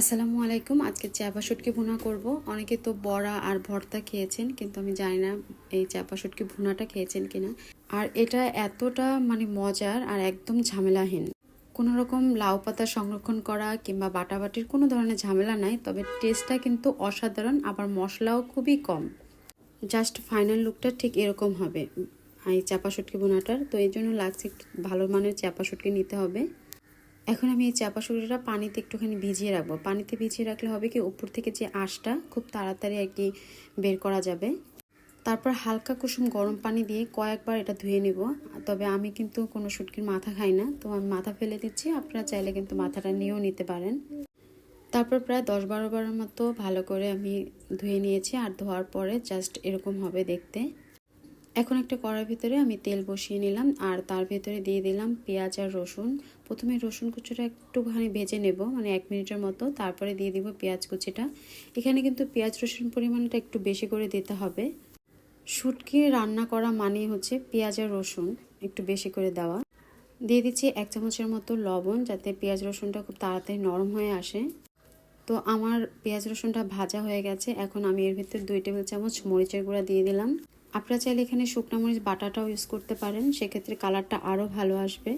আসসালামু আলাইকুম। আজকে চাপা শুটকি ভুনা করব। অনেকে তো বড়া আর ভর্তা খেয়েছেন, কিন্তু আমি জানি না এই চাপা শুটকি ভুনাটা খেয়েছেন কিনা। আর এটা এতটা মজার আর একদম ঝামেলাহীন। কোনো রকম লাউ পাতা সংরক্ষণ করা কিংবা বাটাবাটির কোনো ধরনের ঝামেলা নাই, তবে টেস্টটা কিন্তু অসাধারণ, আবার মশলাও খুবই কম। জাস্ট ফাইনাল লুকটা ঠিক এরকম হবে এই চাপা শুটকি ভুনাটার। তো এই জন্য লাগছে একটু ভালো মানের চাপা শুটকি নিতে হবে। এখন আমি এই চাপা শুটকিটা পানিতে একটুখানি ভিজিয়ে রাখবো। পানিতে ভিজিয়ে রাখলে হবে কি, উপর থেকে যে আঁশটা খুব তাড়াতাড়ি আর কি বের করা যাবে। তারপর হালকা কুসুম গরম পানি দিয়ে কয়েকবার এটা ধুয়ে নিব। তবে আমি কিন্তু কোনো শুটকির মাথা খাই না, তো আমি মাথা ফেলে দিচ্ছি। আপনারা চাইলে কিন্তু মাথাটা নিয়েও নিতে পারেন। তারপর প্রায় 10-12 বারের মতো ভালো করে আমি ধুয়ে নিয়েছি। আর ধোয়ার পরে জাস্ট এরকম হবে দেখতে। এখন একটা কড়াইয়ের ভিতরে আমি তেল বসিয়ে নিলাম, আর তার ভিতরে দিয়ে দিলাম পেঁয়াজ আর রসুন। প্রথমে রসুন কুচিটা একটুখানি ভেজে নেব, 1 মিনিটের মতো। তারপরে দিয়ে দিব পেঁয়াজ কুচিটা। এখানে কিন্তু পেঁয়াজ রসুন পরিমাণটা একটু বেশি করে দিতে হবে। শুটকি রান্না করা মানে হচ্ছে পেঁয়াজ আর রসুন একটু বেশি করে দেওয়া। দিয়ে দিচ্ছি 1 চামচের মতো লবণ, যাতে পেঁয়াজ রসুনটা খুব তাড়াতাড়ি নরম হয়ে আসে। তো আমার পেঁয়াজ রসুনটা ভাজা হয়ে গেছে। এখন আমি এর ভিতরে 2 টেবিল চামচ মরিচের গুঁড়া দিয়ে দিলাম। আপনারা চাইলে এখানে শুকনো মরিচ বাটাটাও ইউজ করতে পারেন, সেক্ষেত্রে কালারটা আরও ভালো আসবে।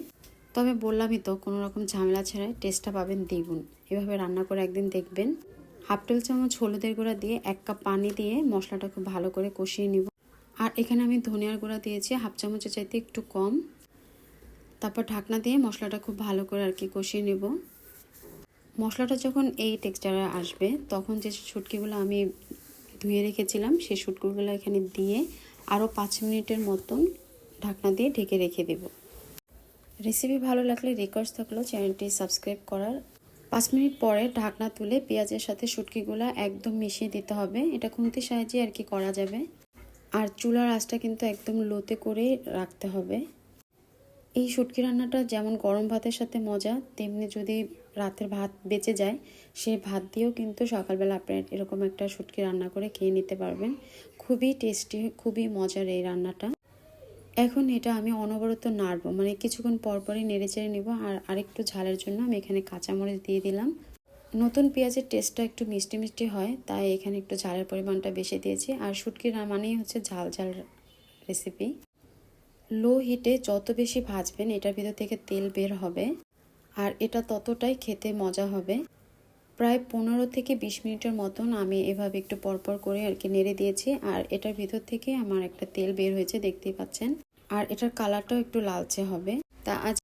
তবে বললামই তো, কোনো রকম ঝামেলা ছাড়াই টেস্টটা পাবেন দ্বিগুণ। এভাবে রান্না করে একদিন দেখবেন। হাফ টেবিল চামচ হলুদের গুঁড়া দিয়ে 1 কাপ পানি দিয়ে মশলাটা খুব ভালো করে কষিয়ে নিব। আর এখানে আমি ধনিয়ার গুঁড়া দিয়েছি হাফ চামচের চাইতে একটু কম। তারপর ঢাকনা দিয়ে মশলাটা খুব ভালো করে আর কি কষিয়ে নেব। মশলাটা যখন এই টেক্সচারে আসবে, তখন যে শুটকিগুলো আমি ধুয়ে রেখেছিলাম সেই শুটকিগুলো এখানে দিয়ে আরও 5 মিনিটের মতন ঢাকনা দিয়ে ঢেকে রেখে দেব। রেসিপি ভালো লাগলে রিকোয়েস্ট থাকলো চ্যানেলটি সাবস্ক্রাইব করার। 5 মিনিট পরে ঢাকনা তুলে পেঁয়াজের সাথে শুটকিগুলো একদম মিশিয়ে দিতে হবে। এটা খুন্তির সাহায্যে আর কি করা যাবে। আর চুলার আঁচটা কিন্তু একদম লোতে করে রাখতে হবে। এই শুটকি রান্নাটা যেমন গরম ভাতের সাথে মজা, তেমনি যদি রাতের ভাত বেঁচে যায়, সেই ভাত দিয়েও কিন্তু সকালবেলা আপনার এরকম একটা শুটকি রান্না করে খেয়ে নিতে পারবেন। খুবই টেস্টি, খুবই মজার এই রান্নাটা। এখন এটা আমি অনবরত নাড়বো, কিছুক্ষণ পরপরই নেড়ে চেড়ে নিব। আর আরেকটু ঝালের জন্য আমি এখানে কাঁচামরিচ দিয়ে দিলাম। নতুন পেঁয়াজের টেস্টটা একটু মিষ্টি মিষ্টি হয়, তাই এখানে একটু ঝালের পরিমাণটা বেশি দিয়েছি। আর শুটকি মানেই হচ্ছে ঝাল ঝাল রেসিপি। লো হিটে যত বেশি ভাজবেন, এটার ভিতর থেকে তেল বের হবে, আর এটা ততটাই খেতে মজা হবে। প্রায় 15 থেকে 20 মিনিটের মতন আমি এভাবে একটু পরপর করে আর কি নেড়ে দিয়েছি। আর এটার ভিতর থেকে আমার একটা তেল বের হয়েছে, দেখতেই পাচ্ছেন। আর এটার কালারটাও একটু লালচে হবে। তা আজ